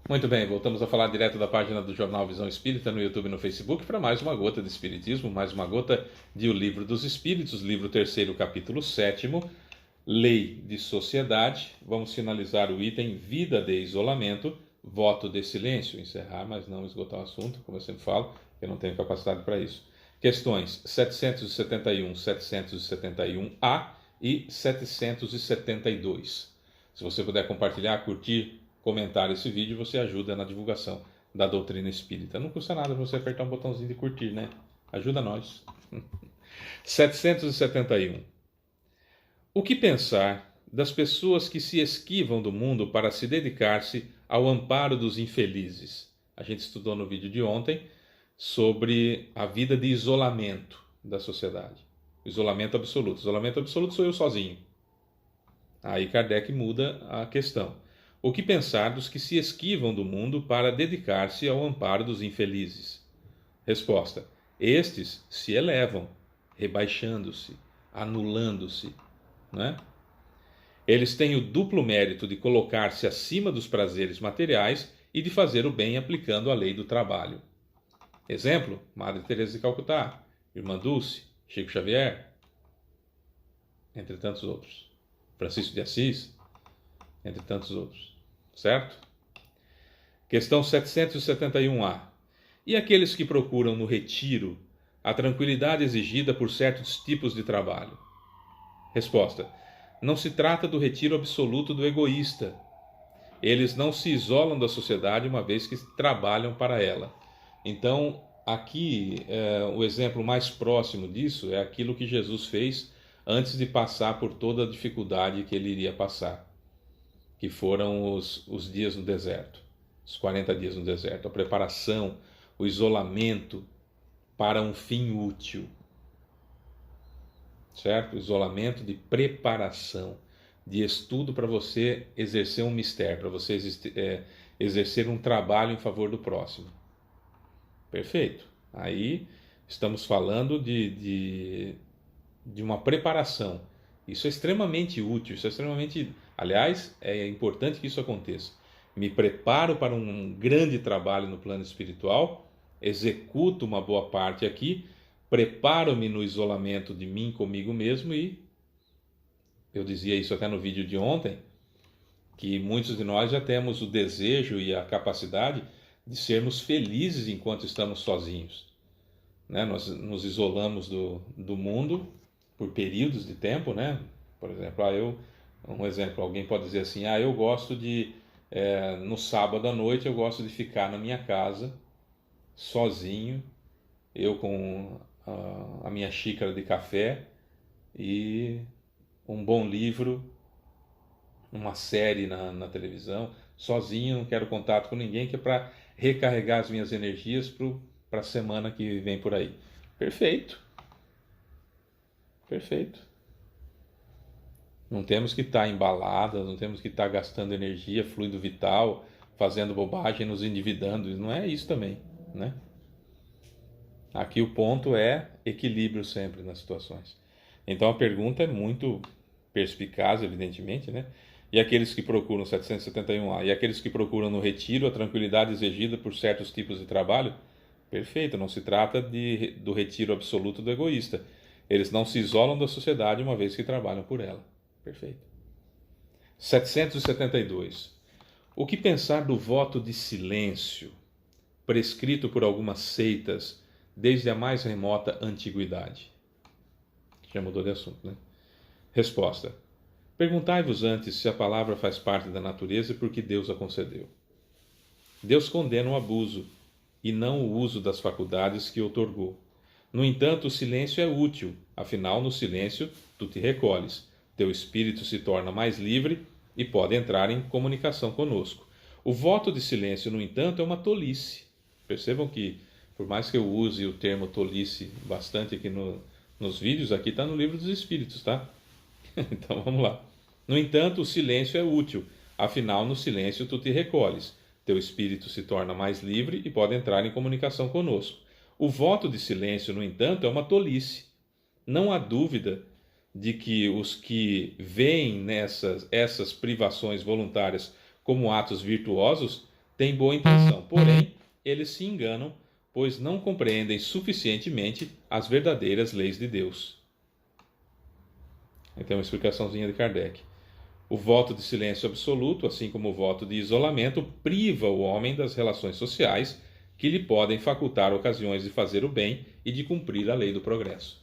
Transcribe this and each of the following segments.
Muito bem, voltamos a falar direto da página do Jornal Visão Espírita no YouTube e no Facebook para mais uma gota de Espiritismo, mais uma gota de O Livro dos Espíritos, livro terceiro, capítulo 7º, Lei de Sociedade. Vamos finalizar o item Vida de Isolamento, Voto de Silêncio, encerrar, mas não esgotar o assunto, como eu sempre falo, eu não tenho capacidade para isso. Questões 771, 771A e 772. Se você puder compartilhar, curtir, comentar esse vídeo, você ajuda na divulgação da doutrina espírita. Não custa nada você apertar um botãozinho de curtir, né? Ajuda nós. 771. O que pensar das pessoas que se esquivam do mundo para se dedicar-se ao amparo dos infelizes? A gente estudou no vídeo de ontem sobre a vida de isolamento da sociedade. Isolamento absoluto. Isolamento absoluto sou eu sozinho. Aí Kardec muda a questão. O que pensar dos que se esquivam do mundo para dedicar-se ao amparo dos infelizes? Resposta: estes se elevam, rebaixando-se, anulando-se, né? Eles têm o duplo mérito de colocar-se acima dos prazeres materiais e de fazer o bem aplicando a lei do trabalho. Exemplo: Madre Teresa de Calcutá, Irmã Dulce, Chico Xavier, entre tantos outros. Francisco de Assis, entre tantos outros. Certo? Questão 771A. E aqueles que procuram no retiro a tranquilidade exigida por certos tipos de trabalho? Resposta: não se trata do retiro absoluto do egoísta. Eles não se isolam da sociedade uma vez que trabalham para ela. Então, aqui, o exemplo mais próximo disso é aquilo que Jesus fez antes de passar por toda a dificuldade que ele iria passar, que foram os dias no deserto, os 40 dias no deserto, a preparação, o isolamento para um fim útil, certo? O isolamento de preparação, de estudo para você exercer um mistério, para você exercer um trabalho em favor do próximo. Perfeito. Aí estamos falando de uma preparação. Isso é extremamente útil, isso é extremamente. Aliás, é importante que isso aconteça. Me preparo para um grande trabalho no plano espiritual, executo uma boa parte aqui, preparo-me no isolamento de mim comigo mesmo e eu dizia isso até no vídeo de ontem, que muitos de nós já temos o desejo e a capacidade de sermos felizes enquanto estamos sozinhos, né? Nós nos isolamos do mundo por períodos de tempo, né? Por exemplo, um exemplo, alguém pode dizer assim, eu gosto no sábado à noite eu gosto de ficar na minha casa, sozinho, eu com a minha xícara de café e um bom livro, uma série na televisão, sozinho, não quero contato com ninguém, que é para recarregar as minhas energias para a semana que vem por aí. Perfeito, perfeito. Não temos que estar embaladas, não temos que estar gastando energia, fluido vital, fazendo bobagem, nos endividando. Não é isso também, né? Aqui o ponto é equilíbrio sempre nas situações. Então a pergunta é muito perspicaz, evidentemente, né? E aqueles que procuram 771A, e aqueles que procuram no retiro a tranquilidade exigida por certos tipos de trabalho? Perfeito, não se trata do retiro absoluto do egoísta. Eles não se isolam da sociedade uma vez que trabalham por ela. Perfeito. 772. O que pensar do voto de silêncio, prescrito por algumas seitas desde a mais remota antiguidade? Já mudou de assunto, né? Resposta: perguntai-vos antes se a palavra faz parte da natureza e por que Deus a concedeu. Deus condena o abuso e não o uso das faculdades que outorgou. No entanto, o silêncio é útil, afinal, no silêncio tu te recolhes, teu espírito se torna mais livre e pode entrar em comunicação conosco. O voto de silêncio, no entanto, é uma tolice. Percebam que, por mais que eu use o termo tolice bastante aqui nos vídeos, aqui está no Livro dos Espíritos, tá? Então vamos lá. No entanto, o silêncio é útil, afinal, no silêncio tu te recolhes, teu espírito se torna mais livre e pode entrar em comunicação conosco. O voto de silêncio, no entanto, é uma tolice. Não há dúvida de que os que veem essas privações voluntárias como atos virtuosos têm boa intenção, porém eles se enganam, pois não compreendem suficientemente as verdadeiras leis de Deus. Então, uma explicaçãozinha de Kardec. O voto de silêncio absoluto, assim como o voto de isolamento, priva o homem das relações sociais que lhe podem facultar ocasiões de fazer o bem e de cumprir a lei do progresso.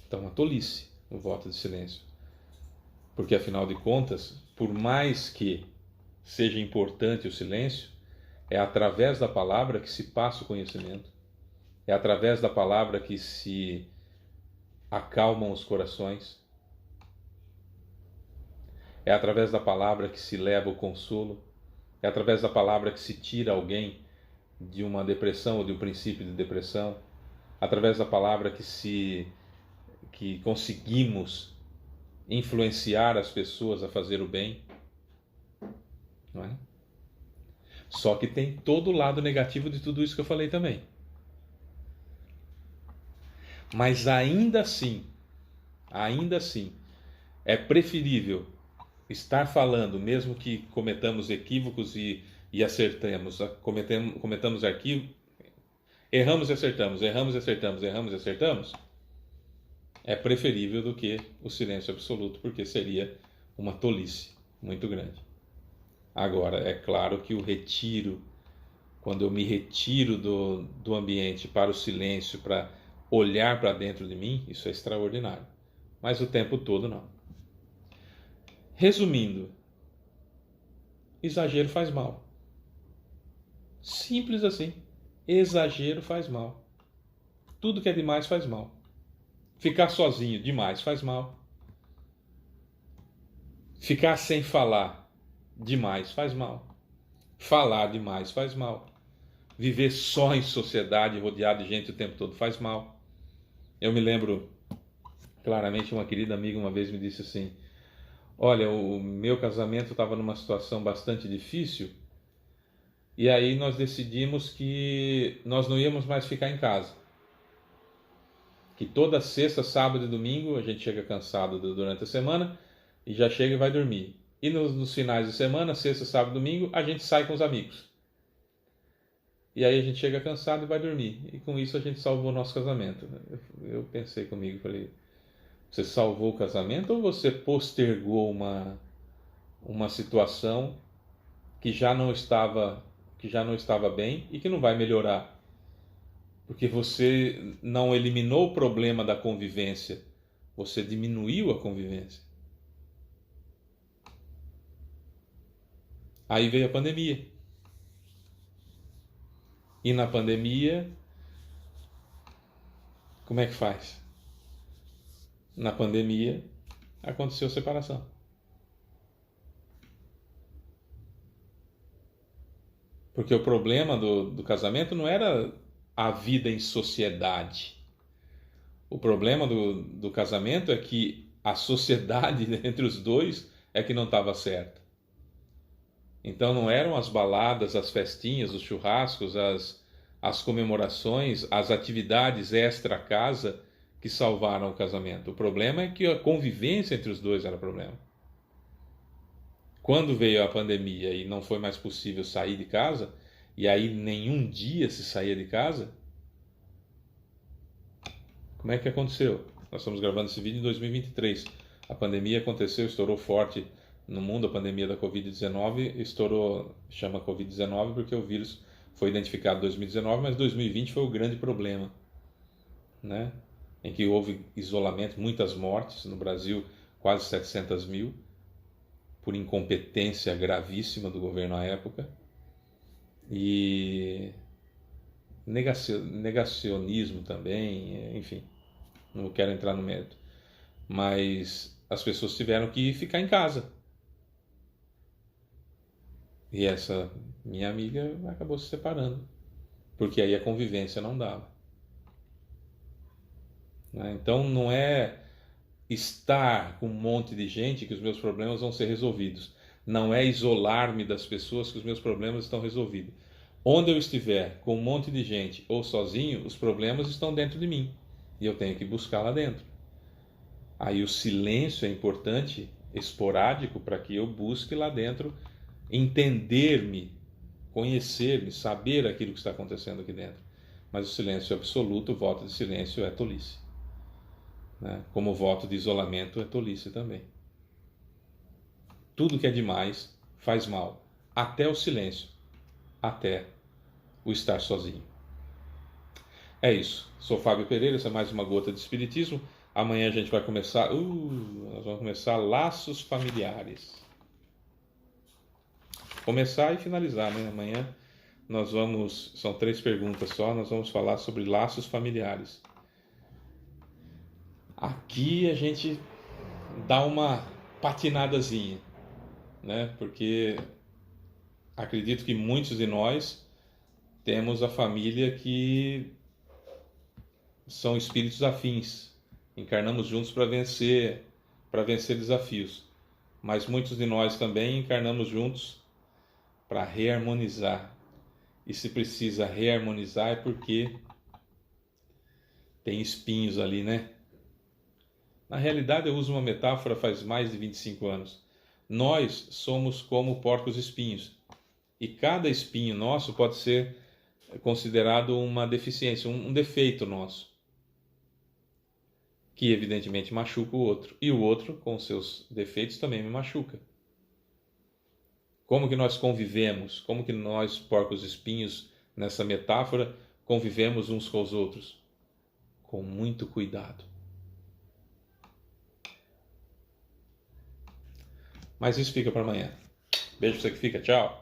Então, uma tolice o voto de silêncio. Porque, afinal de contas, por mais que seja importante o silêncio, é através da palavra que se passa o conhecimento. É através da palavra que se acalmam os corações. É através da palavra que se leva o consolo. É através da palavra que se tira alguém de uma depressão ou de um princípio de depressão. Através da palavra que conseguimos influenciar as pessoas a fazer o bem. Não é? Só que tem todo o lado negativo de tudo isso que eu falei também. Mas ainda assim, é preferível estar falando, mesmo que cometamos equívocos e acertemos, cometamos arquivo, erramos e acertamos, erramos e acertamos, erramos e acertamos, é preferível do que o silêncio absoluto, porque seria uma tolice muito grande. Agora, é claro que o retiro, quando eu me retiro do ambiente para o silêncio, para olhar para dentro de mim, isso é extraordinário. Mas o tempo todo não. Resumindo, exagero faz mal. Simples assim. Exagero faz mal. Tudo que é demais faz mal. Ficar sozinho demais faz mal. Ficar sem falar demais faz mal. Falar demais faz mal. Viver só em sociedade, rodeado de gente o tempo todo, faz mal. Eu me lembro claramente, uma querida amiga uma vez me disse assim: olha, o meu casamento estava numa situação bastante difícil, e aí nós decidimos que nós não íamos mais ficar em casa. Que toda sexta, sábado e domingo a gente chega cansado durante a semana e já chega e vai dormir. E nos finais de semana, sexta, sábado e domingo, a gente sai com os amigos. E aí a gente chega cansado e vai dormir. E com isso a gente salvou o nosso casamento. Eu pensei comigo, falei: você salvou o casamento ou você postergou uma situação que já não estava bem e que não vai melhorar? Porque você não eliminou o problema da convivência, você diminuiu a convivência. Aí veio a pandemia. E na pandemia, como é que faz? Na pandemia, aconteceu separação. Porque o problema do casamento não era a vida em sociedade. O problema do casamento é que a sociedade entre os dois é que não estava certa. Então não eram as baladas, as festinhas, os churrascos, as comemorações, as atividades extra-casa que salvaram o casamento. O problema é que a convivência entre os dois era o problema. Quando veio a pandemia e não foi mais possível sair de casa, e aí nenhum dia se saía de casa, como é que aconteceu? Nós estamos gravando esse vídeo em 2023. A pandemia aconteceu, estourou forte no mundo. A pandemia da Covid-19 estourou, chama Covid-19 porque o vírus foi identificado em 2019, mas 2020 foi o grande problema, né? Em que houve isolamento, muitas mortes no Brasil, quase 700 mil, por incompetência gravíssima do governo à época, e negacionismo também, enfim, não quero entrar no mérito, mas as pessoas tiveram que ficar em casa. E essa minha amiga acabou se separando, porque aí a convivência não dava. Então não é estar com um monte de gente que os meus problemas vão ser resolvidos. Não é isolar-me das pessoas que os meus problemas estão resolvidos. Onde eu estiver com um monte de gente ou sozinho, os problemas estão dentro de mim e eu tenho que buscar lá dentro. Aí o silêncio é importante, esporádico, para que eu busque lá dentro entender-me, conhecer-me, saber aquilo que está acontecendo aqui dentro. Mas o silêncio absoluto, o voto de silêncio é tolice, né? Como o voto de isolamento é tolice também. Tudo que é demais faz mal, até o silêncio, até o estar sozinho. É isso. Sou Fábio Pereira, essa é mais uma gota de espiritismo. Amanhã a gente vai começar, nós vamos começar laços familiares. Começar e finalizar, né? Amanhã nós vamos, são 3 perguntas só, nós vamos falar sobre laços familiares. Aqui a gente dá uma patinadazinha, né? Porque acredito que muitos de nós temos a família que são espíritos afins, encarnamos juntos para vencer desafios. Mas muitos de nós também encarnamos juntos para reharmonizar. E se precisa reharmonizar é porque tem espinhos ali, né? Na realidade, eu uso uma metáfora faz mais de 25 anos. Nós somos como porcos espinhos. E cada espinho nosso pode ser considerado uma deficiência, um defeito nosso, que evidentemente machuca o outro. E o outro, com seus defeitos, também me machuca. Como que nós convivemos? Como que nós, porcos espinhos, nessa metáfora, convivemos uns com os outros? Com muito cuidado. Mas isso fica para amanhã. Beijo pra você que fica. Tchau.